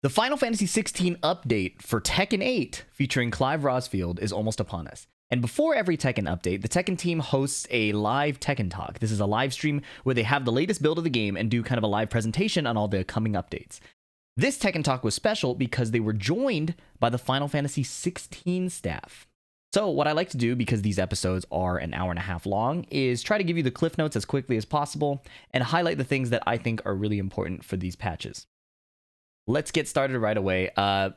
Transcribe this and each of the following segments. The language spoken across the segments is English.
The Final Fantasy 16 update for Tekken 8 featuring Clive Rosfield is almost upon us. And before every Tekken update, the Tekken team hosts a live Tekken Talk. This is a live stream where they have the latest build of the game and do kind of a live presentation on all the coming updates. This Tekken Talk was special because they were joined by the Final Fantasy 16 staff. So what I like to do, because these episodes are an hour and a half long, is try to give you the cliff notes as quickly as possible and highlight the things that I think are really important for these patches. Let's get started right away.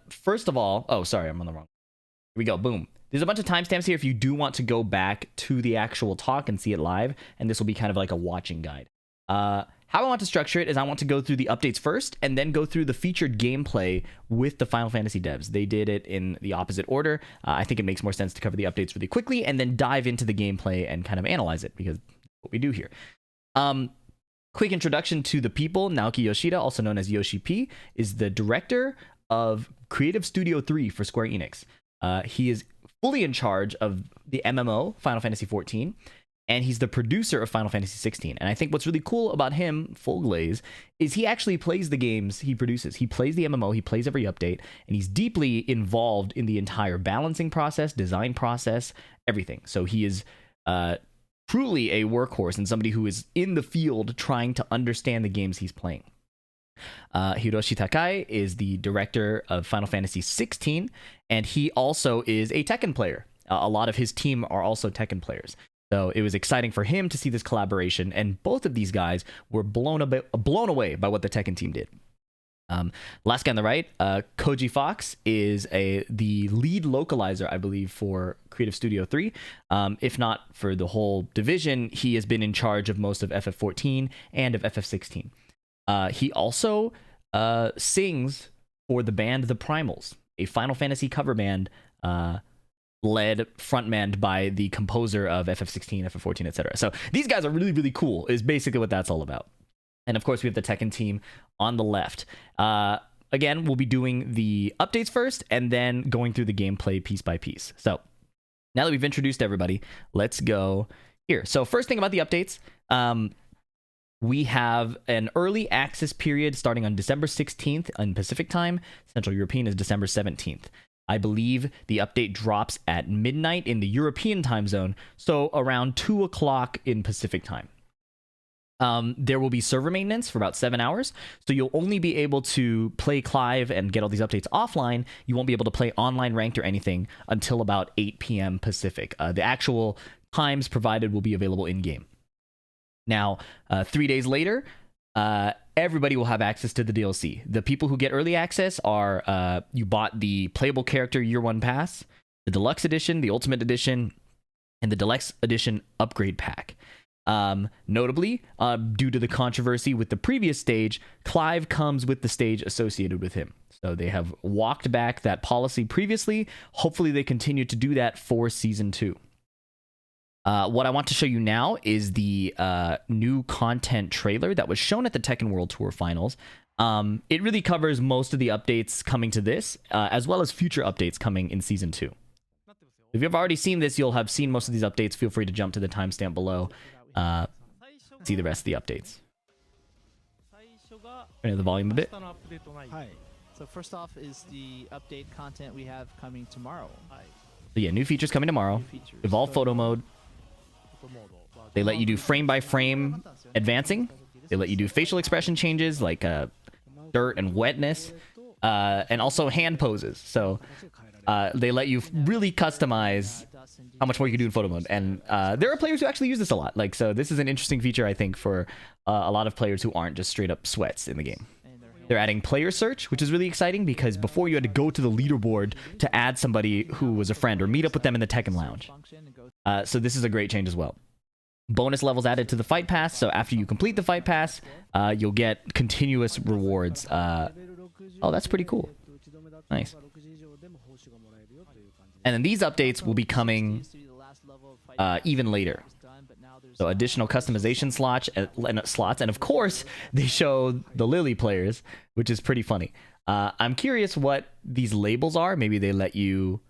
First of all, oh, sorry, I'm on the wrong. Here we go, boom. There's a bunch of timestamps here if you do want to go back to the actual talk and see it live, and this will be kind of like a watching guide. How I want to structure it is I want to go through the updates first, and then go through the featured gameplay with the Final Fantasy devs. They did it in the opposite order. I think it makes more sense to cover the updates really quickly, and then dive into the gameplay and kind of analyze it, because that's what we do here. Quick introduction to the people. Naoki Yoshida, also known as Yoshi P, is the director of Creative Studio 3 for Square Enix. He is fully in charge of the MMO, Final Fantasy XIV, and he's the producer of Final Fantasy 16. And I think what's really cool about him, full glaze, is he actually plays the games he produces. He plays the MMO, he plays every update, and he's deeply involved in the entire balancing process, design process, everything. So he is truly a workhorse and somebody who is in the field trying to understand the games he's playing. Hiroshi Takai is the director of Final Fantasy 16, and he also is a Tekken player. A lot of his team are also Tekken players. So it was exciting for him to see this collaboration, and both of these guys were blown away by what the Tekken team did. Last guy on the right, Koji Fox is the lead localizer, I believe, for Creative Studio 3. If not for the whole division, he has been in charge of most of FF14 and of FF16. He also sings for the band The Primals, a Final Fantasy cover band frontmanned by the composer of FF16, FF14, etc. So these guys are really, really cool, is basically what that's all about. And of course, we have the Tekken team on the left. Again, we'll be doing the updates first and then going through the gameplay piece by piece. So now that we've introduced everybody, let's go here. So first thing about the updates, we have an early access period starting on December 16th in Pacific time. Central European is December 17th. I believe the update drops at midnight in the European time zone, so around 2 o'clock in Pacific time. There will be server maintenance for about 7 hours, so you'll only be able to play Clive and get all these updates offline. You won't be able to play online ranked or anything until about 8 p.m. Pacific. The actual times provided will be available in-game. Now, 3 days later, everybody will have access to the DLC. The people who get early access are, you bought the Playable Character Year 1 Pass, the Deluxe Edition, the Ultimate Edition, and the Deluxe Edition Upgrade Pack. Notably, due to the controversy with the previous stage, Clive comes with the stage associated with him. So they have walked back that policy previously. Hopefully they continue to do that for Season 2. What I want to show you now is the new content trailer that was shown at the Tekken World Tour Finals. It really covers most of the updates coming to this, as well as future updates coming in Season 2. If you've already seen this, you'll have seen most of these updates. Feel free to jump to the timestamp below. See the rest of the updates. Turn the volume a bit. So first off is the update content we have coming tomorrow. So yeah, new features coming tomorrow. Evolve photo mode. They let you do frame by frame advancing. They let you do facial expression changes like dirt and wetness, and also hand poses. So they let you really customize how much more you can do in photo mode. And there are players who actually use this a lot. So this is an interesting feature, I think, for a lot of players who aren't just straight up sweats in the game. They're adding player search, which is really exciting because before you had to go to the leaderboard to add somebody who was a friend or meet up with them in the Tekken Lounge. So this is a great change as well. Bonus levels added to the Fight Pass. So after you complete the Fight Pass, you'll get continuous rewards. Oh, that's pretty cool. Nice. And then these updates will be coming even later. So additional customization slots, and of course, they show the Lily players, which is pretty funny. I'm curious what these labels are. Maybe they let you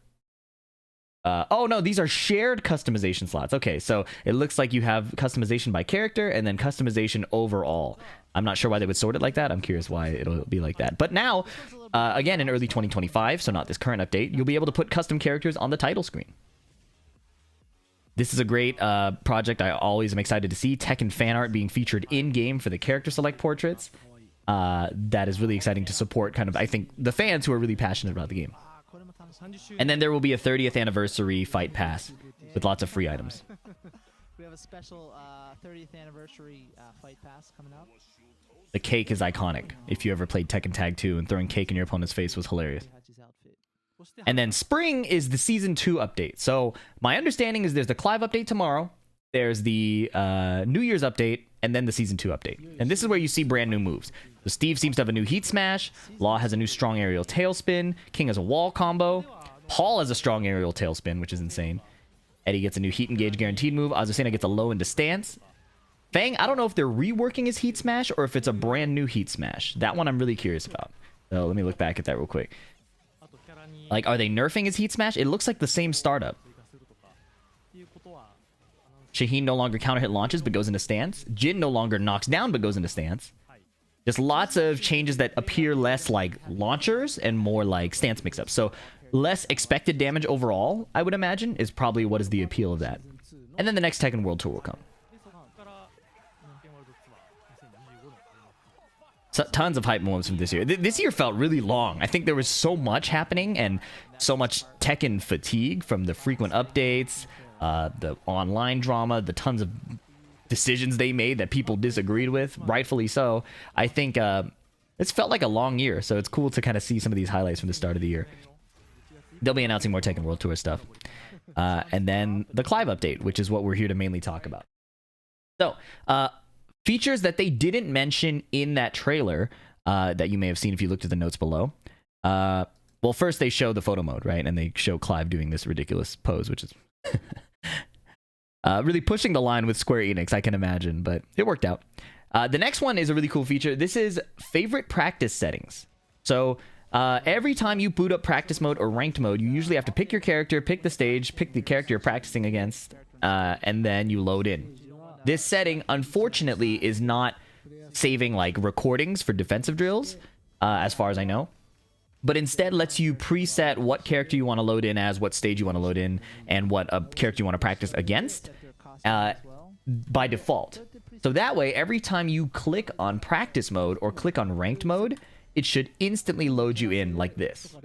Oh no, these are shared customization slots. Okay, so it looks like you have customization by character and then customization overall. I'm not sure why they would sort it like that. I'm curious why it'll be like that. But now, again, in early 2025, so not this current update, you'll be able to put custom characters on the title screen. This is a great project I always am excited to see. Tekken fan art being featured in-game for the character select portraits. That is really exciting to support, kind of, I think, the fans who are really passionate about the game. And then there will be a 30th anniversary fight pass with lots of free items. We have a special 30th anniversary fight pass coming out. The cake is iconic. If you ever played Tekken Tag 2, and throwing cake in your opponent's face was hilarious. And then spring is the Season 2 update. So my understanding is there's the Clive update tomorrow. There's the New Year's update, and then the Season 2 update. And this is where you see brand new moves. So Steve seems to have a new Heat Smash. Law has a new strong aerial tailspin. King has a wall combo. Paul has a strong aerial tailspin, which is insane. Eddie gets a new Heat Engage guaranteed move. Azucena gets a low into stance. Fang, I don't know if they're reworking his Heat Smash or if it's a brand new Heat Smash. That one I'm really curious about. So let me look back at that real quick. Like, are they nerfing his Heat Smash? It looks like the same startup. Shaheen no longer counter hit launches but goes into stance. Jin no longer knocks down but goes into stance. Just lots of changes that appear less like launchers and more like stance mix-ups. So less expected damage overall, I would imagine, is probably what is the appeal of that. And then the next Tekken World Tour will come. So, tons of hype moments from this year. This year felt really long. I think there was so much happening and so much Tekken fatigue from the frequent updates, the online drama, the tons of decisions they made that people disagreed with, rightfully so. I think it's felt like a long year, so it's cool to kind of see some of these highlights from the start of the year. They'll be announcing more Tekken World Tour stuff. And then the Clive update, which is what we're here to mainly talk about. So, features that they didn't mention in that trailer that you may have seen if you looked at the notes below. Well, first they show the photo mode, right? And they show Clive doing this ridiculous pose, which is really pushing the line with Square Enix, I can imagine, but it worked out. The next one is a really cool feature. This is favorite practice settings. So every time you boot up practice mode or ranked mode, you usually have to pick your character, pick the stage, pick the character you're practicing against, and then you load in. This setting, unfortunately, is not saving like recordings for defensive drills, as far as I know, but instead lets you preset what character you want to load in as, what stage you want to load in, and what character you want to practice against by default. So that way, every time you click on practice mode or click on ranked mode, it should instantly load you in like this.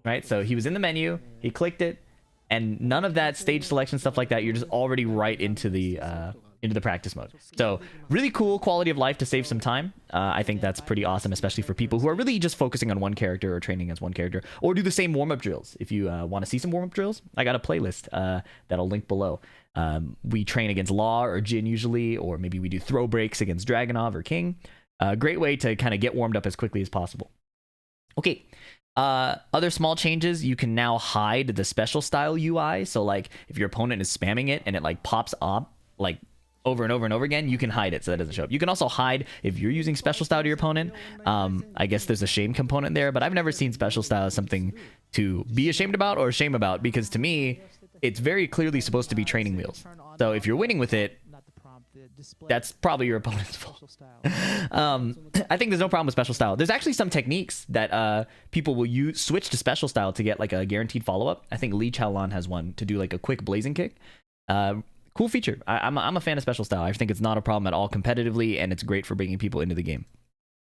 Right? So he was in the menu, he clicked it, and none of that stage selection stuff like that. You're just already right into the practice mode. So really cool quality of life to save some time. I think that's pretty awesome, especially for people who are really just focusing on one character or training as one character, or do the same warm-up drills. If you want to see some warm-up drills, I got a playlist that I'll link below. We train against Law or Jin usually, or maybe we do throw breaks against Dragunov or King. Great way to kind of get warmed up as quickly as possible. Okay. Other small changes, you can now hide the special style UI. So like if your opponent is spamming it and it like pops up like over and over and over again, you can hide it so that doesn't show up. You can also hide if you're using special style to your opponent. I guess there's a shame component there, but I've never seen special style as something to be ashamed about or shame about, because to me, it's very clearly supposed to be training wheels. So if you're winning with it, that's probably your opponent's fault. I think there's no problem with special style. There's actually some techniques that people will switch to special style to get like a guaranteed follow-up. I think Lee Chaolan has one to do like a quick blazing kick. Cool feature. I'm a fan of special style. I think it's not a problem at all competitively, and it's great for bringing people into the game.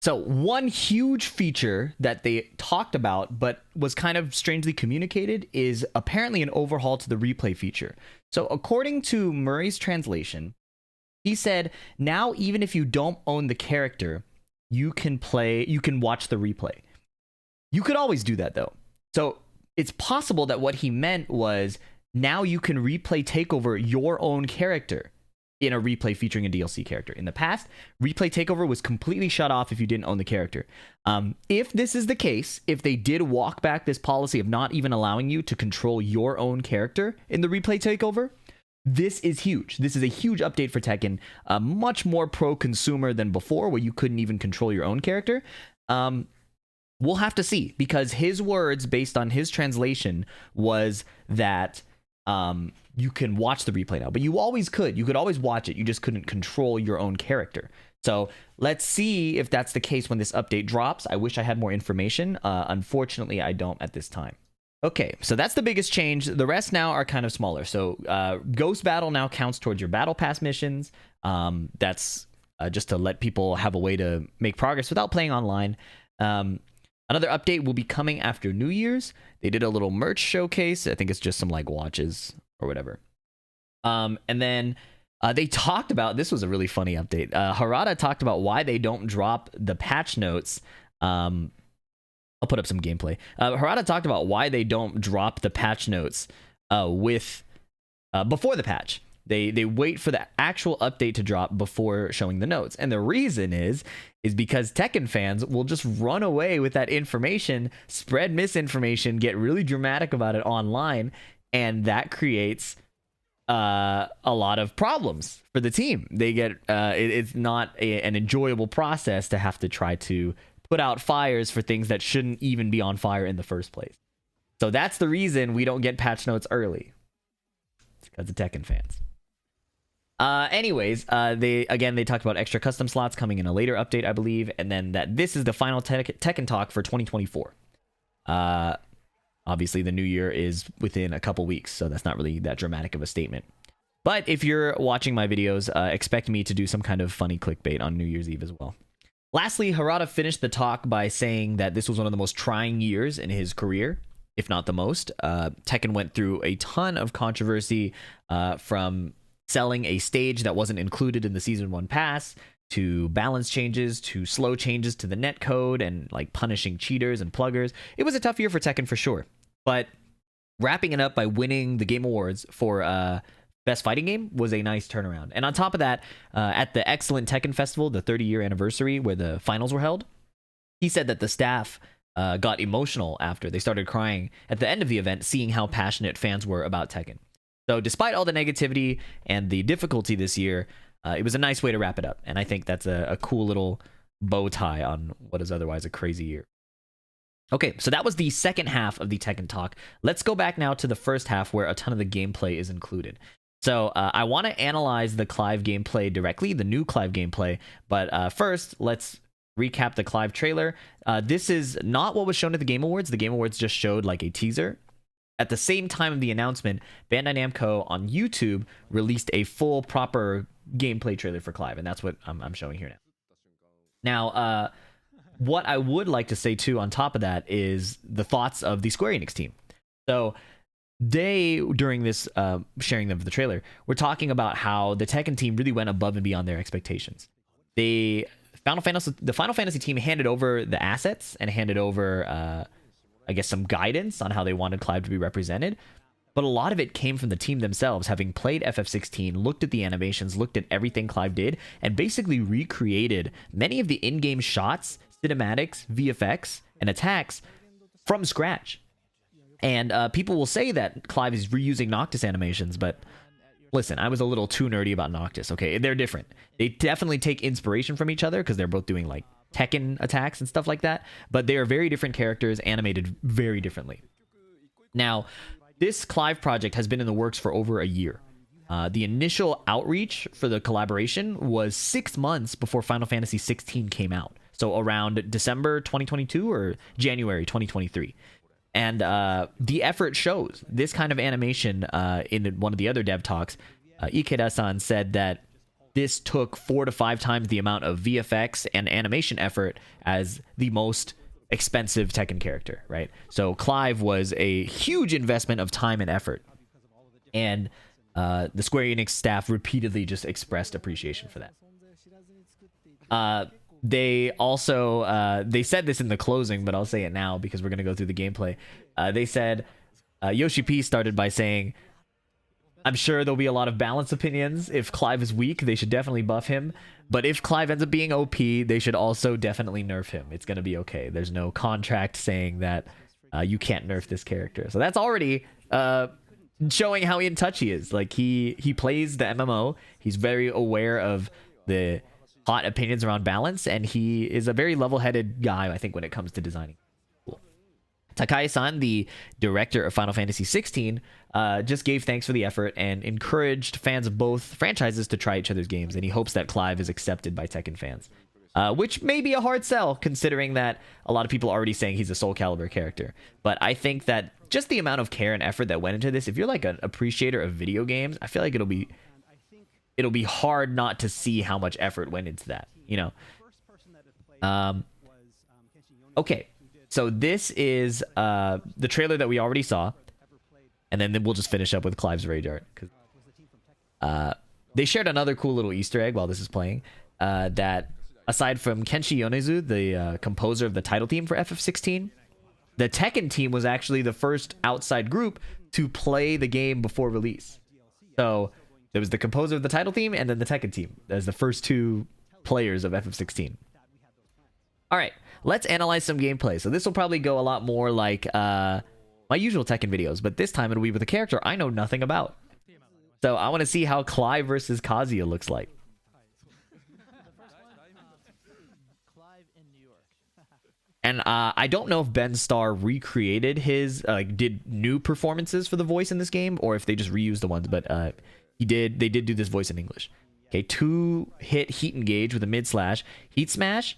So one huge feature that they talked about but was kind of strangely communicated is apparently an overhaul to the replay feature. So according to Murray's translation, he said, now even if you don't own the character, you can watch the replay. You could always do that though. So it's possible that what he meant was now you can replay takeover your own character in a replay featuring a DLC character. In the past, replay takeover was completely shut off if you didn't own the character. If this is the case, if they did walk back this policy of not even allowing you to control your own character in the replay takeover, this is huge. This is a huge update for Tekken, much more pro-consumer than before, where you couldn't even control your own character. We'll have to see, because his words based on his translation was that you can watch the replay now, but you always could. You could always watch it. You just couldn't control your own character. So let's see if that's the case when this update drops. I wish I had more information. Unfortunately, I don't at this time. Okay, so that's the biggest change. The rest now are kind of smaller. So Ghost Battle now counts towards your Battle Pass missions. That's just to let people have a way to make progress without playing online. Another update will be coming after New Year's. They did a little merch showcase. I think it's just some like watches or whatever. And then they talked about, this was a really funny update. Harada talked about why they don't drop the patch notes. I'll put up some gameplay. Harada talked about why they don't drop the patch notes before the patch. They wait for the actual update to drop before showing the notes. And the reason is because Tekken fans will just run away with that information, spread misinformation, get really dramatic about it online, and that creates a lot of problems for the team. They get it's not an enjoyable process to have to try to put out fires for things that shouldn't even be on fire in the first place. So that's the reason we don't get patch notes early. It's because of Tekken fans. Anyways, they talked about extra custom slots coming in a later update, I believe, and then that this is the final Tekken talk for 2024. Obviously, the new year is within a couple weeks, so that's not really that dramatic of a statement. But if you're watching my videos, expect me to do some kind of funny clickbait on New Year's Eve as well. Lastly, Harada finished the talk by saying that this was one of the most trying years in his career, if not the most. Tekken went through a ton of controversy, from selling a stage that wasn't included in the Season 1 pass, to balance changes, to slow changes to the netcode, and like punishing cheaters and pluggers. It was a tough year for Tekken for sure. But wrapping it up by winning the Game Awards for Best Fighting Game was a nice turnaround. And on top of that, at the Excellent Tekken Festival, the 30-year anniversary where the finals were held, he said that the staff got emotional after. They started crying at the end of the event, seeing how passionate fans were about Tekken. So despite all the negativity and the difficulty this year, it was a nice way to wrap it up. And I think that's a cool little bow tie on what is otherwise a crazy year. Okay, so that was the second half of the Tekken talk. Let's go back now to the first half where a ton of the gameplay is included. So I want to analyze the Clive gameplay directly, the new Clive gameplay. But first, let's recap the Clive trailer. This is not what was shown at the Game Awards. The Game Awards just showed like a teaser. At the same time of the announcement, Bandai Namco on YouTube released a full, proper gameplay trailer for Clive, and that's what I'm showing here now. Now, what I would like to say too on top of that is the thoughts of the Square Enix team. So they, during this sharing of the trailer, were talking about how the Tekken team really went above and beyond their expectations. The Final Fantasy team handed over the assets and handed over I guess some guidance on how they wanted Clive to be represented, but a lot of it came from the team themselves, having played FF16, looked at the animations, looked at everything Clive did, and basically recreated many of the in-game shots, cinematics, VFX, and attacks from scratch. And people will say that Clive is reusing Noctis animations, but listen, I was a little too nerdy about Noctis, okay? They're different. They definitely take inspiration from each other because they're both doing like Tekken attacks and stuff like that, but they are very different characters, animated very differently. Now, this Clive project has been in the works for over a year. The initial outreach for the collaboration was 6 months before Final Fantasy 16 came out, so around December 2022 or January 2023. And the effort shows. This kind of animation, in one of the other dev talks, Ikeda-san said that this took 4 to 5 times the amount of VFX and animation effort as the most expensive Tekken character, right? So Clive was a huge investment of time and effort. And the Square Enix staff repeatedly just expressed appreciation for that. They also, they said this in the closing, but I'll say it now because we're going to go through the gameplay. They said, Yoshi P started by saying, I'm sure there'll be a lot of balanced opinions. If Clive is weak, they should definitely buff him. But if Clive ends up being OP, they should also definitely nerf him. It's going to be okay. There's no contract saying that you can't nerf this character. So that's already showing how in touch he is. Like he plays the MMO. He's very aware of the hot opinions around balance, and he is a very level-headed guy, I think, when it comes to designing. Takai-san, the director of Final Fantasy 16, just gave thanks for the effort and encouraged fans of both franchises to try each other's games, and he hopes that Clive is accepted by Tekken fans. Which may be a hard sell, considering that a lot of people are already saying he's a Soul Calibur character. But I think that just the amount of care and effort that went into this, if you're like an appreciator of video games, I feel like it'll be hard not to see how much effort went into that, you know? Okay, so this is the trailer that we already saw, and then we'll just finish up with Clive's rage art. They shared another cool little Easter egg while this is playing, that aside from Kenshi Yonezu, the composer of the title theme for FF16, the Tekken team was actually the first outside group to play the game before release. So there was the composer of the title theme and then the Tekken team as the first two players of FF16. All right, let's analyze some gameplay. So this will probably go a lot more like my usual Tekken videos, but this time it'll be with a character I know nothing about. So I want to see how Clive versus Kazuya looks like. And I don't know if Ben Starr recreated his, did new performances for the voice in this game, or if they just reused the ones, but they did do this voice in English. Okay, 2-hit heat engage with a mid-slash, heat smash,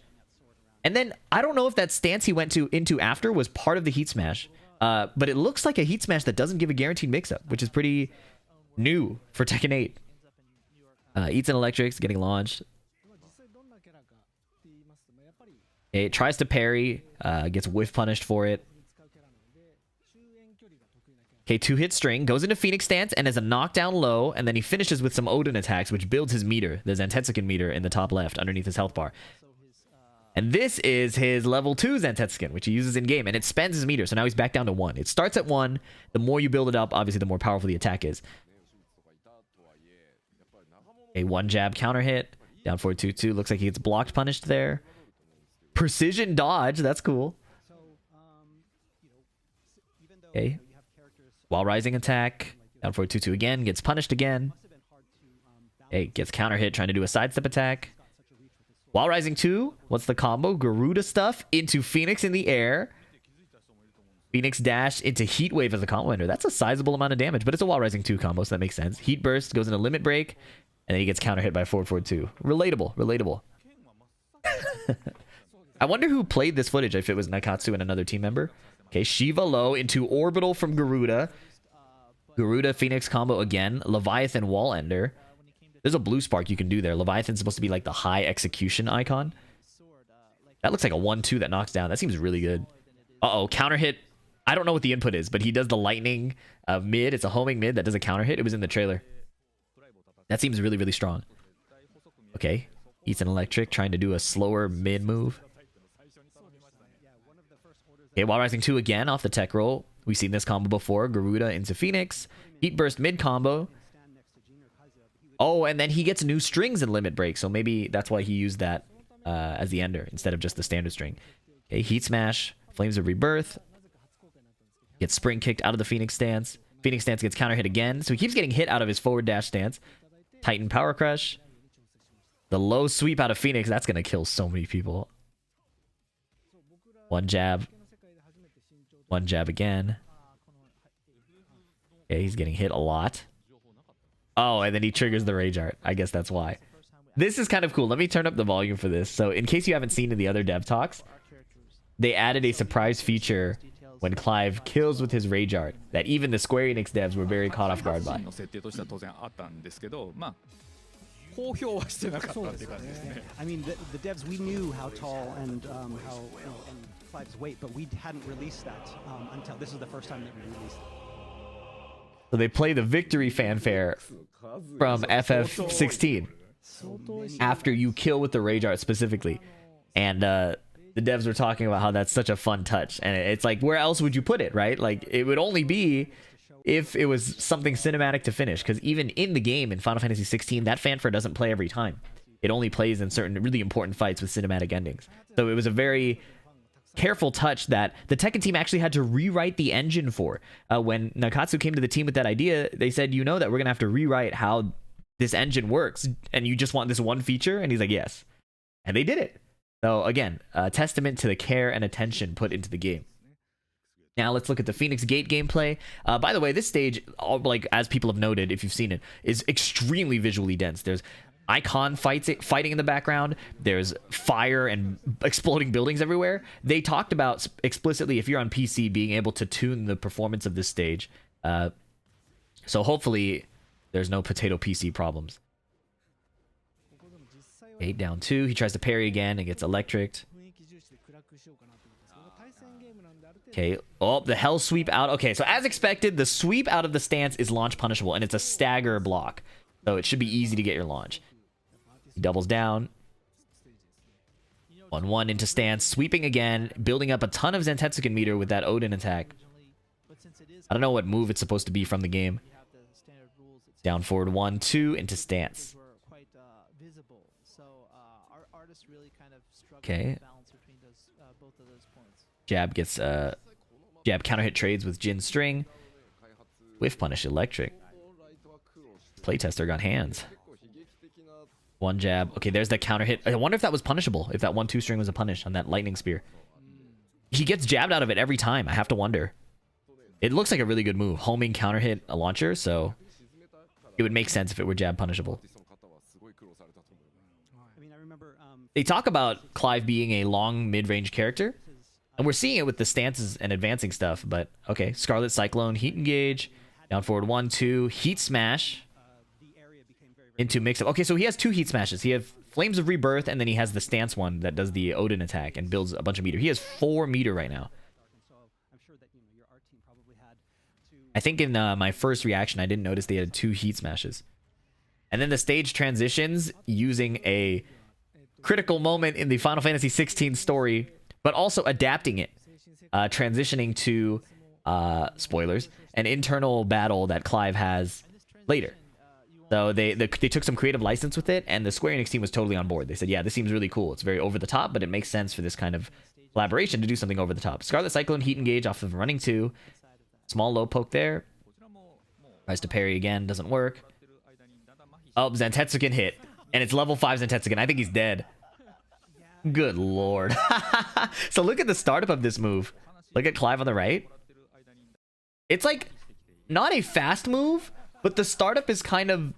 and then I don't know if that stance he went into after was part of the heat smash, but it looks like a heat smash that doesn't give a guaranteed mix-up, which is pretty new for Tekken 8. Eats an electrics, getting launched. It tries to parry, gets whiff punished for it. Okay, 2-hit string, goes into Phoenix stance and is a knockdown low, and then he finishes with some Odin attacks, which builds his meter, the Zantetsuken meter in the top left underneath his health bar. And this is his level 2 Zantetsuken, which he uses in-game, and it spends his meter, so now he's back down to 1. It starts at 1. The more you build it up, obviously, the more powerful the attack is. A 1-jab counter hit, down forward 2-2. Looks like he gets blocked punished there. Precision dodge, that's cool. Okay. While rising attack, down forward 2-2 again, gets punished again. Okay, gets counter hit, trying to do a sidestep attack. While rising 2, what's the combo? Garuda stuff into Phoenix in the air. Phoenix dash into Heat Wave as a combo ender. That's a sizable amount of damage, but it's a while rising 2 combo, so that makes sense. Heat burst goes into limit break, and then he gets counter hit by forward 2. Relatable. I wonder who played this footage, if it was Nakatsu and another team member. Okay, Shiva low into orbital from Garuda. Garuda Phoenix combo again. Leviathan wall ender. There's a blue spark you can do there. Leviathan's supposed to be like the high execution icon. That looks like a 1-2 that knocks down. That seems really good. Uh-oh, counter hit. I don't know what the input is, but he does the lightning mid. It's a homing mid that does a counter hit. It was in the trailer. That seems really, really strong. Okay, eats an electric, trying to do a slower mid move. Okay, while rising 2 again off the tech roll. We've seen this combo before. Garuda into Phoenix. Heat burst mid combo. Oh, and then he gets new strings in limit break, so maybe that's why he used that as the ender instead of just the standard string. Okay, heat smash, flames of rebirth. Gets spring kicked out of the Phoenix stance. Phoenix stance gets counter hit again, so he keeps getting hit out of his forward dash stance. Titan power crush. The low sweep out of Phoenix, that's gonna kill so many people. 1 jab. 1 jab again. Okay, he's getting hit a lot. Oh, and then he triggers the rage art. I guess that's why. This is kind of cool. Let me turn up the volume for this. So in case you haven't seen in the other dev talks, they added a surprise feature when Clive kills with his rage art that even the Square Enix devs were very caught off guard by. I mean, the devs, we knew how tall and Clive's weight, but we hadn't released that until this is the first time that we released it. So they play the victory fanfare from FF16 after you kill with the rage art specifically. And the devs were talking about how that's such a fun touch. And it's like, where else would you put it, right? Like, it would only be if it was something cinematic to finish. Because even in the game, in Final Fantasy 16, that fanfare doesn't play every time. It only plays in certain really important fights with cinematic endings. So it was a very careful touch that the Tekken team actually had to rewrite the engine for. When Nakatsu came to the team with that idea, they said, you know that we're going to have to rewrite how this engine works, and you just want this one feature? And he's like, yes. And they did it. So again, a testament to the care and attention put into the game. Now let's look at the Phoenix Gate gameplay. By the way, this stage, like as people have noted, if you've seen it, is extremely visually dense. There's icon fighting in the background. There's fire and exploding buildings everywhere. They talked about explicitly, if you're on PC, being able to tune the performance of this stage. So hopefully there's no potato PC problems. 8 down 2. He tries to parry again and gets electricked. Okay. Oh, the hell sweep out. Okay, so as expected, the sweep out of the stance is launch punishable, and it's a stagger block. So it should be easy to get your launch. He doubles down. 1-1 into stance. Sweeping again. Building up a ton of Zentetsuken meter with that Odin attack. I don't know what move it's supposed to be from the game. Down forward 1-2 into stance. Okay. Jab gets jab counter hit trades with Jin String. Whiff punish electric. Playtester got hands. One jab. Okay, there's that counter hit. I wonder if that was punishable. If that 1-2 string was a punish on that lightning spear. He gets jabbed out of it every time. I have to wonder. It looks like a really good move. Homing counter hit a launcher, so it would make sense if it were jab punishable. They talk about Clive being a long mid-range character, and we're seeing it with the stances and advancing stuff, but okay. Scarlet Cyclone, heat engage, down forward 1-2, heat smash into mix-up. Okay, so he has 2 heat smashes. He has Flames of Rebirth, and then he has the stance one that does the Odin attack and builds a bunch of meter. He has 4 meter right now. I think in my first reaction, I didn't notice they had 2 heat smashes. And then the stage transitions using a critical moment in the Final Fantasy 16 story, but also adapting it, transitioning to spoilers, an internal battle that Clive has later. So they took some creative license with it, and the Square Enix team was totally on board. They said, yeah, this seems really cool. It's very over the top, but it makes sense for this kind of collaboration to do something over the top. Scarlet Cyclone heat engage off of running 2. Small low poke there. Tries to parry again, doesn't work. Oh, Zentetsuken hit. And it's level 5 Zentetsuken. I think he's dead. Good lord. So look at the startup of this move. Look at Clive on the right. It's like not a fast move, but the startup is kind of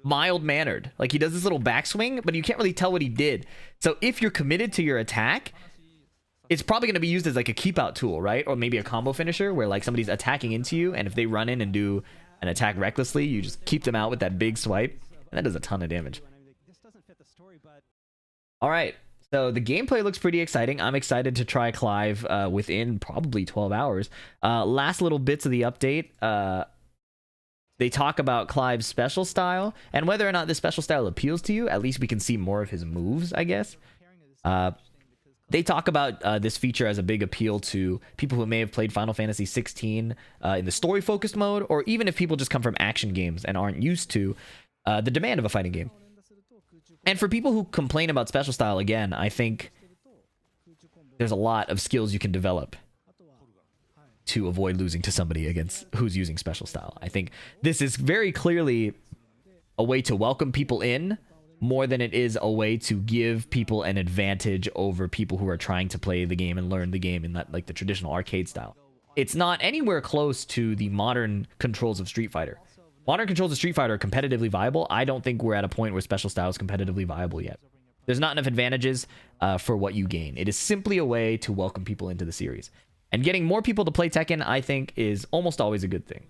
mild-mannered. Like he does this little backswing, but you can't really tell what he did. So if you're committed to your attack, it's probably going to be used as like a keep out tool, right? Or maybe a combo finisher where like somebody's attacking into you, and if they run in and do an attack recklessly, you just keep them out with that big swipe, and that does a ton of damage. All right, so the gameplay looks pretty exciting. I'm excited to try Clive within probably 12 hours. Last little bits of the update. They talk about Clive's special style, and whether or not this special style appeals to you, at least we can see more of his moves, I guess. They talk about this feature as a big appeal to people who may have played Final Fantasy 16 in the story-focused mode, or even if people just come from action games and aren't used to the demand of a fighting game. And for people who complain about special style, again, I think there's a lot of skills you can develop to avoid losing to somebody against who's using special style. I think this is very clearly a way to welcome people in, more than it is a way to give people an advantage over people who are trying to play the game and learn the game in that, like the traditional arcade style. It's not anywhere close to the modern controls of Street Fighter. Modern controls of Street Fighter are competitively viable. I don't think we're at a point where special style is competitively viable yet. There's not enough advantages for what you gain. It is simply a way to welcome people into the series. And getting more people to play Tekken, I think, is almost always a good thing.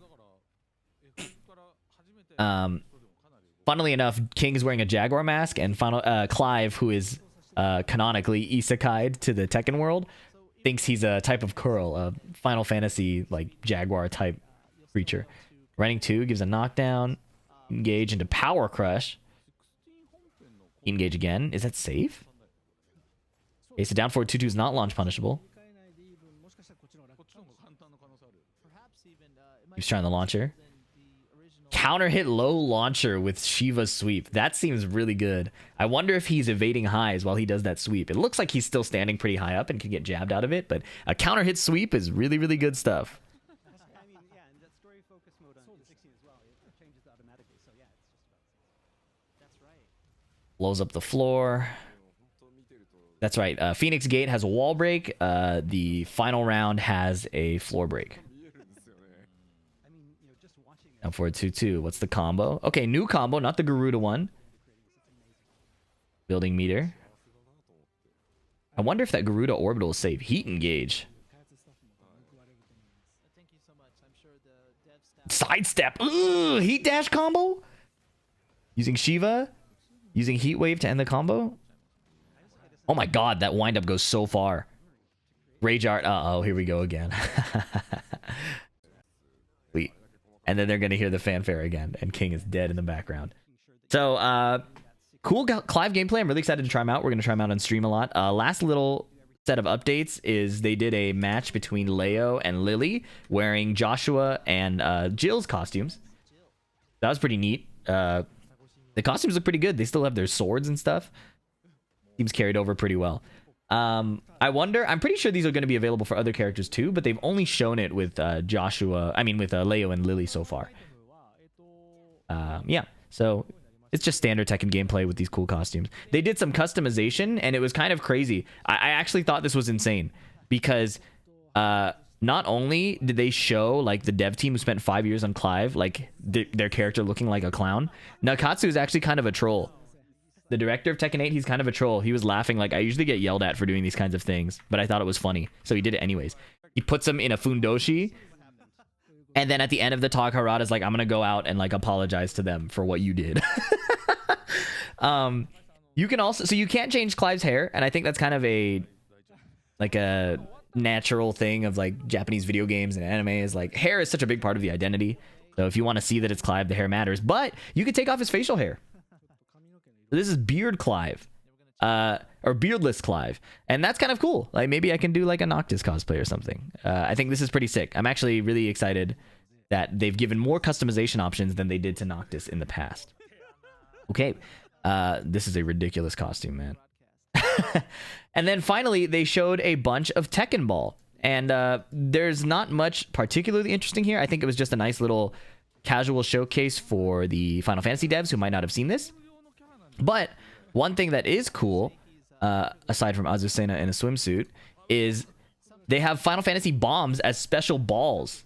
Funnily enough, King is wearing a Jaguar mask, and Clive, who is canonically isekai'd to the Tekken world, thinks he's a type of Curl, a Final Fantasy like Jaguar type creature. Running 2 gives a knockdown. Engage into Power Crush. Engage again. Is that safe? Okay, so down forward 2-2 is not launch punishable. He's trying the launcher. Counter hit low launcher with Shiva's sweep. That seems really good. I wonder if he's evading highs while he does that sweep. It looks like he's still standing pretty high up and can get jabbed out of it, but a counter hit sweep is really, really good stuff. Blows up the floor. That's right. Phoenix Gate has a wall break. The final round has a floor break. Now for a 2-2. What's the combo? Okay, new combo, not the Garuda one. Building meter. I wonder if that Garuda orbital will save. Heat engage. Sidestep. Ugh, heat dash combo? Using Shiva? Using Heat Wave to end the combo? Oh my god, that windup goes so far. Rage Art. Uh-oh, here we go again. Wait. And then they're going to hear the fanfare again, and King is dead in the background. So, cool Clive gameplay. I'm really excited to try him out. We're going to try him out on stream a lot. Last little set of updates is they did a match between Leo and Lily wearing Joshua and Jill's costumes. That was pretty neat. The costumes look pretty good. They still have their swords and stuff. Seems carried over pretty well. I wonder, I'm pretty sure these are going to be available for other characters too, but they've only shown it with with Leo and Lily so far. Yeah, so it's just standard Tekken gameplay with these cool costumes. They did some customization, and it was kind of crazy. I actually thought this was insane, because not only did they show like the dev team who spent 5 years on Clive, like their character looking like a clown, Nakatsu is actually kind of a troll. The director of Tekken 8, he's kind of a troll. He was laughing like, I usually get yelled at for doing these kinds of things, but I thought it was funny, so he did it anyways. He puts him in a fundoshi, and then at the end of the talk, Harada's like, I'm gonna go out and like apologize to them for what you did. You can also, so you can't change Clive's hair, and I think that's kind of a natural thing of like Japanese video games and anime, is like hair is such a big part of the identity. So if you want to see that it's Clive, the hair matters, but you could take off his facial hair. This is Beard Clive, or Beardless Clive, and that's kind of cool. Like maybe I can do like a Noctis cosplay or something. I think this is pretty sick. I'm actually really excited that they've given more customization options than they did to Noctis in the past. Okay, this is a ridiculous costume, man. And then finally, they showed a bunch of Tekken Ball, and there's not much particularly interesting here. I think it was just a nice little casual showcase for the Final Fantasy devs who might not have seen this. But one thing that is cool, aside from Azucena in a swimsuit, is they have Final Fantasy bombs as special balls.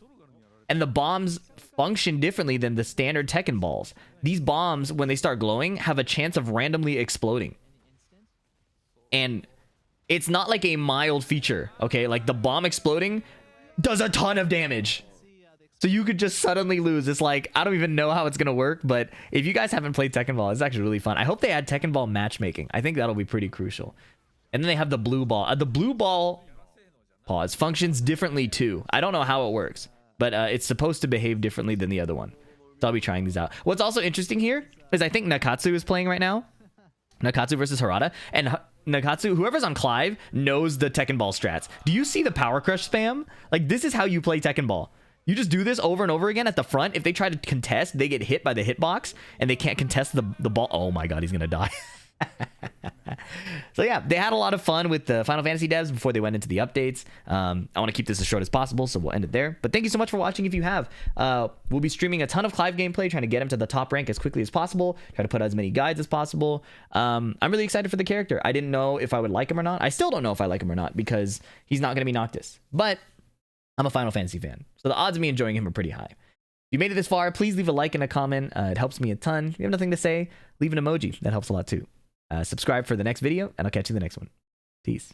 And the bombs function differently than the standard Tekken balls. These bombs, when they start glowing, have a chance of randomly exploding. And it's not like a mild feature, okay? Like the bomb exploding does a ton of damage. So you could just suddenly lose. It's like, I don't even know how it's going to work, but if you guys haven't played Tekken Ball, it's actually really fun. I hope they add Tekken Ball matchmaking. I think that'll be pretty crucial. And then they have the blue ball. The blue ball pause functions differently too. I don't know how it works, but it's supposed to behave differently than the other one. So I'll be trying these out. What's also interesting here is I think Nakatsu is playing right now. Nakatsu versus Harada. And Nakatsu, whoever's on Clive, knows the Tekken Ball strats. Do you see the Power Crush spam? Like, this is how you play Tekken Ball. You just do this over and over again at the front. If they try to contest, they get hit by the hitbox, and they can't contest the ball. Oh my god, he's going to die. So yeah, they had a lot of fun with the Final Fantasy devs before they went into the updates. I want to keep this as short as possible, so we'll end it there. But thank you so much for watching if you have. We'll be streaming a ton of Clive gameplay, trying to get him to the top rank as quickly as possible, try to put out as many guides as possible. I'm really excited for the character. I didn't know if I would like him or not. I still don't know if I like him or not, because he's not going to be Noctis. But I'm a Final Fantasy fan, so the odds of me enjoying him are pretty high. If you made it this far, please leave a like and a comment. It helps me a ton. If you have nothing to say, leave an emoji. That helps a lot too. Subscribe for the next video, and I'll catch you in the next one. Peace.